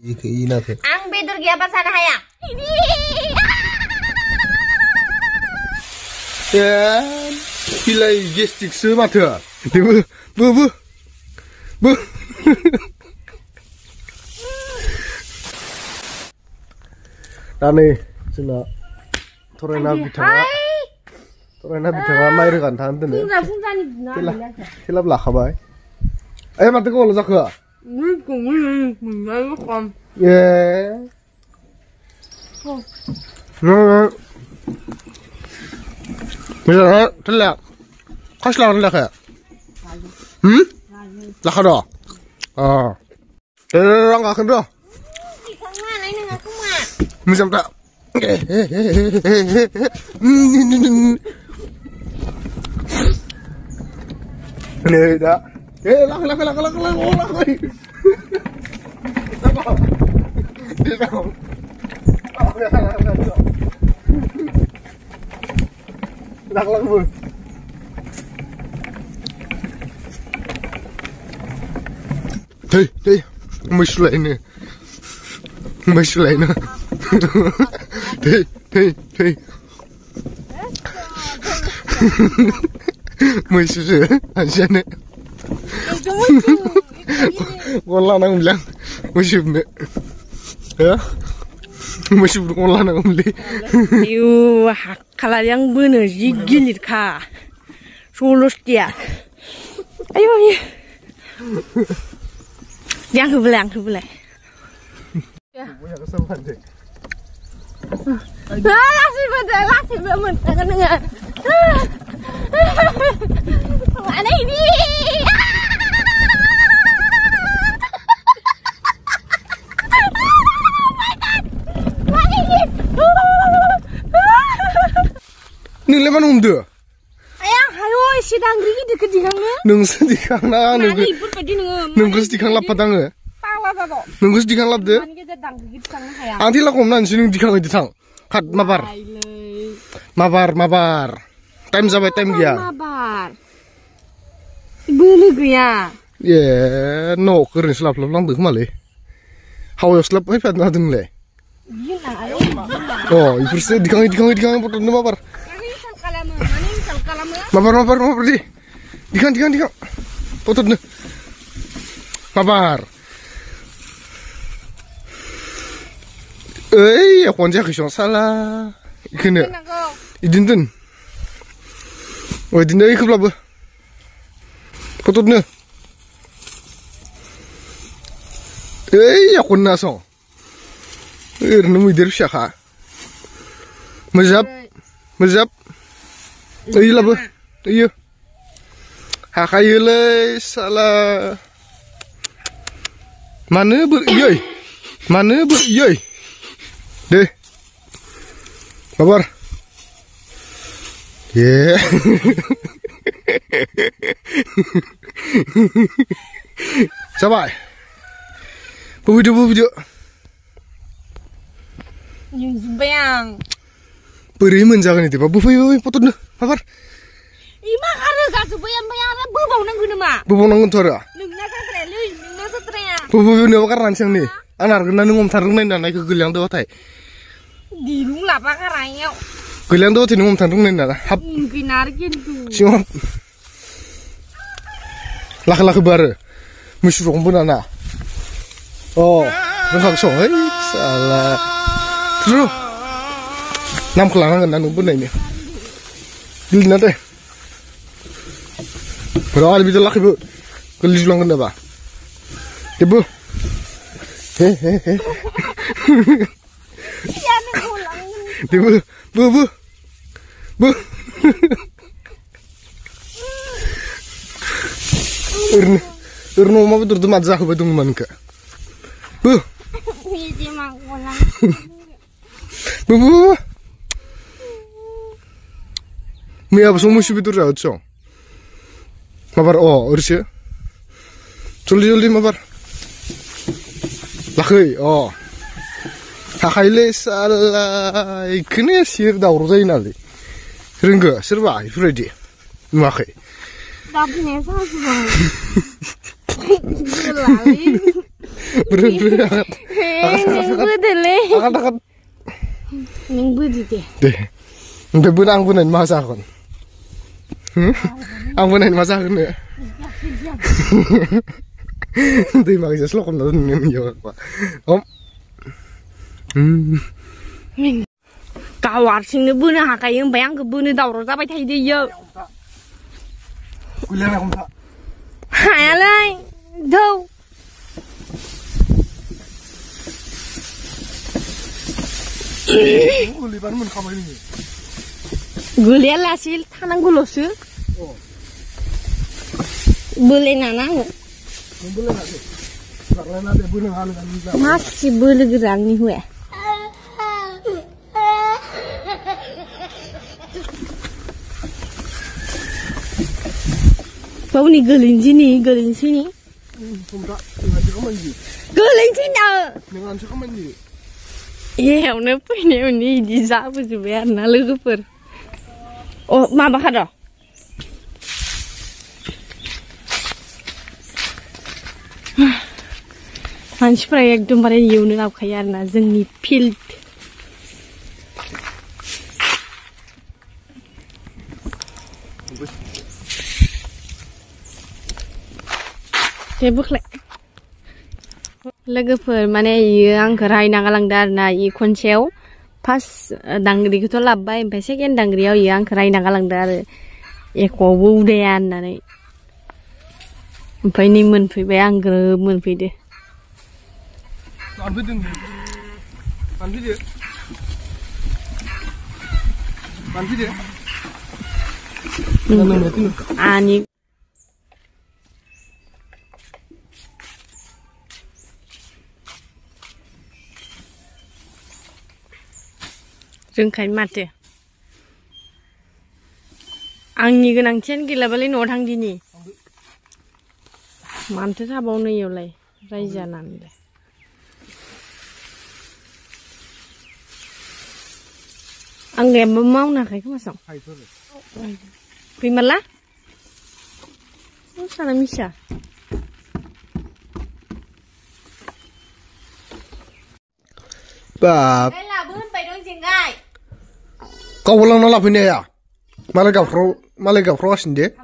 Ang bedur gaya sana haya. Ya, pilai gestik semata. Bu. Dani, sila torena bitanga mair kan tante ne. Silap lah kabai. Mati kau lo zakha. Yeah. Misalnya, terlihat, kas lah ya. Lah ada. Terang akan dah. Macam tak. Ini dah. Lah. Đây, mới sụi nè. Đây. Mới sụi, anh xem nè. Con lan đang bilang, mới sụi nè. Ya, mới sụi con lan đang bilang. Iu, kalau yang bener gilit kah, sulus dia. Ayo. Yang kebelang. Ya. Lasih betul, dengar. Mana ini? Ni leman umdu. Ayang, halo, sidang gigi deket dikangnya. Nunggu dikang na, nunggu dikang lap padang ya. Nunggu dikang lap deh. Anti lah komnan sini dikang itu tang. Kat mabar. Time sampai time dia. Mabar. Beli gaya. Yeah, no, keren selap lang tuh kemana? How you selap? Apa yang ada le? Oh, itu sih dikang potong mabar. Mabar di. Dikang. Potong nih. Mabar. Aku anjak isong salah. Ikene. Idinten. Oh, idinten ikut lah bu. Potong nih. Aku nasong. Nemu idir syakha. Mazhab. Iya bu. Iya. Hakayule salah. Mana beriyoi. Deh. Kabar. Yeah. Sabai. Bu video. Bayang. Beri menjaga nih, bu potong deh, kabar. Ima ada kasu bayang berbau nanggu nama. Berbau nanggu tuh ada. Nungna satre. Bu ini apa kan rancang nih? Anak kena nunggu tarung nih, naik ke gelang tuh tay. Di rumah apa karanya? Gelang tuh nunggu tarung nih, nah. Mungkin argin tuh. Siapa? Laki baru, mesti pun anak. Oh, nggak so, salah. Terus, nam kelangan kan nunggu nih. Beli nanti. Berapa lebih laki bu? Kelis ulang kena apa? Ibu. Hehehe. Ibu, bu. Irno mau betul tuh mazah betul manka. Bu. Bu. Mia apa semua sih betul jauh cong. Mabar urus ya. Joli mabar. Laki Hakaile salah. Ikne sir dah urusai nali. Ringga serba Freddy. Makai. Tapi nih sama sih bang. Buru-buru angkat. Nengbudeleh. Angkat. Nengbudih deh. Deh. Sampai buru ang bunan masa kon. Ang bunan masa kon ya. Tuh makanya selok kon nonton yo apa. Om. Kawat sing ne bune ha kayang bayang ke bune dauro zabai thai de yo. Kuliah om tak. Hai lai. Đâu. Kuliah mun khamai ni. Guliah la sil thanang gulo su. Bule nanang. Boleh nak. Karena ada boleh hal kan. Masih bule gerang ni hue. Bau ni gelin sini. Om tak. Dengan cakap mandi. Gelin sini. Dengan cakap mandi. Iya, udah punya ini di sana juga na lupa. Oh, mama kada. मानसिफ्रा एकदमबारे एवनो लाबोखायो आरोना जोंनि field दे बोख्लाय लोगोफोर माने इयो आंखौ रायना गालांदों आरोना इ खनसेयाव फार्स्ट दांग्रिखौथ' लाबोबाय ओमफ्राय सेकेन्ड दांग्रियाव इयो आंखौ रायना गालांदों आरो एक'आवबो उदाया होननानै ओमफ्राय नै मोनफैबाय आं ग्रोब मोनफैदो Ani रोंखायो माथो आंनि गोनांथियानो गैलाबालाय न'आव थांदिनि मानोथो थाबावनो इयावलाय रायजो जानानै आं गैयाबा मावनो हाखायो खोमासां फैमारला साना मिसा Bab. लाबो होनबाय दं जेंगाय Kau ulang nolak ini ya? Malah gak pro asin deh.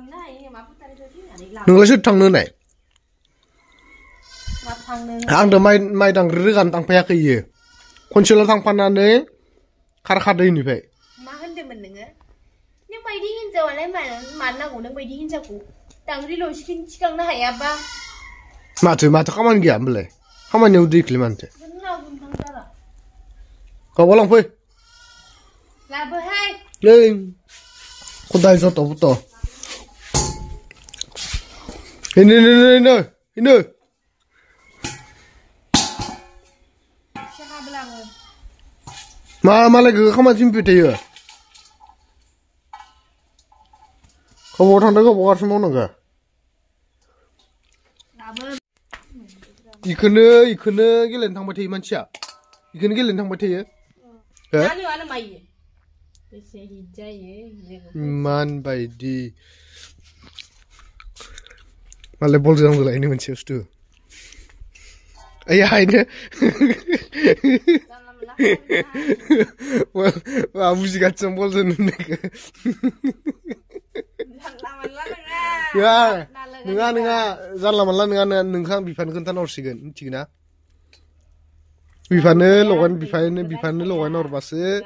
Nunggu sih tang nunai. Ang dah mai dang rigan tang pihak iya. Konsul tang panane kar kada ini pe. Makan deh mendengar. Neng bayi dingin jauh lah mana aku neng bayi dingin jauh. Tangri lo sikang nah ya ba. Mata kaman giam boleh. Kaman yang udah iklim ante. Kau ulang pe. Labu hai. Lên. Con tay cho tổ tổ. Ini. Siapa bilang? Malah kamu jemput ya. Kau mau tanda kau bawa semua naga. Ikene gelen tang batai manusia. Ikene gelen tang batai ya. Lalu mana mai? Man baidi. Malah bol jangan gula ini manusia tu. Ayah ini. Wah, musik kacang bol jangan nek. Ya, nengah, jangan lama nengah nengkang bifan kentan orsigen, cina. Bifane logan orbase.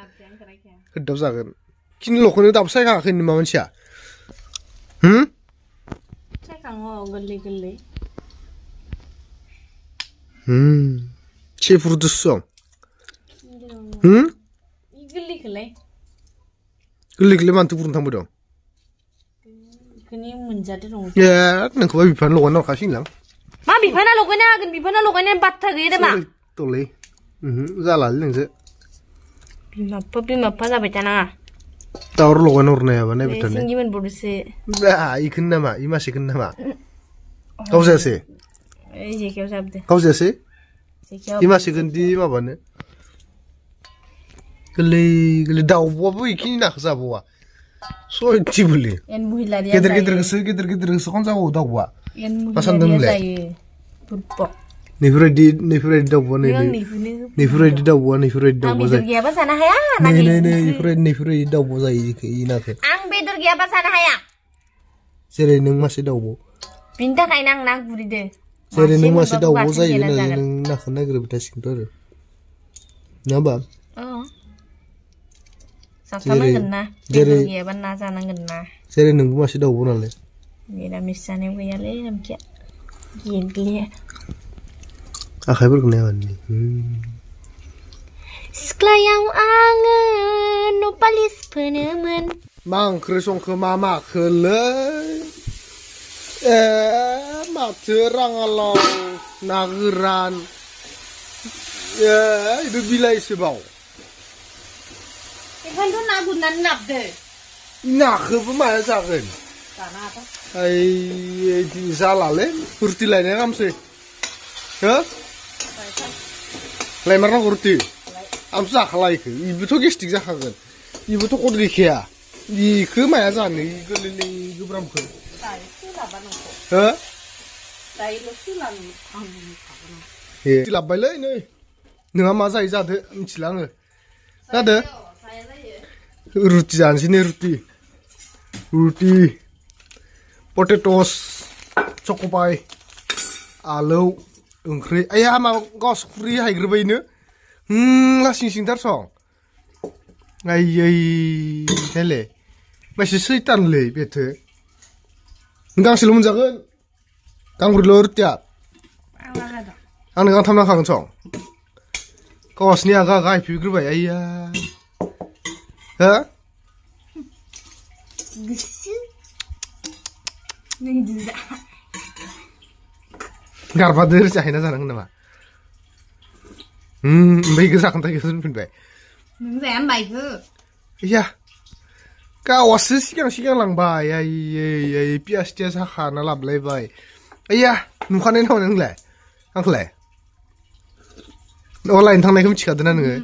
Kedap zagan. Kini lokan itu apa saya kakak ini manusia? Saya kang geli. Chef production. Geli mantu pun tamu dong. Kini menjadi dong. Ya, neng kau bifan logan or kasih lang. Ma bifana logannya batta gede ma. Toleh. Zalal neng se. Bimapa sampai sana. Taur logan or naya mana betul ne? Singgiman bodoh sih. Bah, ikan nama, imas ikan nama. Kau siapa? Kau siapa? Kau siapa? Imas ikan di mana ne? Geli daw buah ikan nak siapa? So cibuli. Yang buhilah dia. Kita kau kan siapa daw buah? Yang buhilah dia. Purpok. नैफोरबायदि दाउब'आ नैफोरबायदि दाउब'आ बेदर गैयाबा जानो हाया नैफोरबायदि दाउब' जायो E नाखौ आं बेदर गैयाबा जानो हाया जेरै नों मासे दाउब' बिनि थाखायनो आं ना गुरैदो जेरै नों मासे दाउब' जायो होननानै नों नाखौ नागिरबाय थासिगोनथ' आरो नङा होमबा जाथारनांगोन ना बेदर गैयाबा ना जानांगोन ना जेरै नोंबो मासे दाउब' नालाय निरामिस जानायाव गैयालै ओंख्रिया गेले आखाइफोरखौ नायबानो सिख्लायाव आङो न'पालिस फोनोमोन मा ओंख्रि संखो मा माखोलै माथो राङालाव ना गोरान इबो बिलाइसो बाव बेखायनोथ' ना गुरनानै लाबोदो नाखौबो माया जागोन जालालै रुटि लायनाया गामसै हो लायमारनांगौ रुटि आंथ' जाखालायखो इबोथ' गेस्टिक जाखागोन इबोथ' कद गैखाया इखो माया जानो गोरलै गोब्रामखो हो लाबबायलै नै नोंहा मा जायो जादो मिथिला आङो जादो रुटि जानोसै नै रुटि पटेटस चक'पाइ आलौ ओंख्रि आया माबा गाव खुरै हायग्रोबायनो लासिं सिंथार सं नायले मासे सैतानलै बेथो गांसेल' मोनजागोन गांब्रैल' रुटिया आंनो गांथाम नांखागोन सं गावहासनि आगा हायफिग्रोबाय आइया हो गारबादो जाहैना जानांगोन नामा ओमफ्राय इखो जाखांथाय होनफिनबाय नों जाया होमबा इखो इया गावासो सिगां लांबाय आयै पियास टियास हाखाना लाबलायबाय आइया नुखानाय नामा नोंलाय आंखौलाय लायनो थांनायखौ मिथिखादों ना नोङो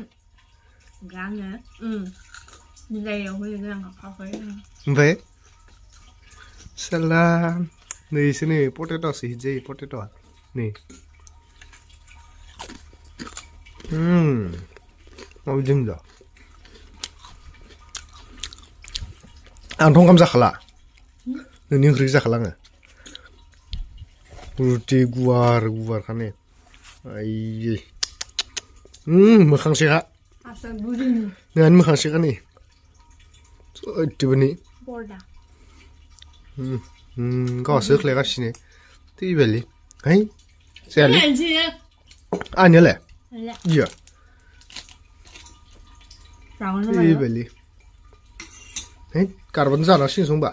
ओमफ्राय साला नैसो नै पटेट'सो हिट जायो पटेट'आ नै माबायदि होनदों आंथ' ओंखाम जाखाला नोंनि ओंख्रिखौ जाखाला आङो रुटि गुवारखाने आइयै मोखांसेखा नोंहानि मोखांसेखा नै ओइटिबोनि गावहासो होख्लायगासिनो थैबायलै है जायालै आंनियालाय इयो थैबायलै है गारबानो जानांसिगोनसो होनबा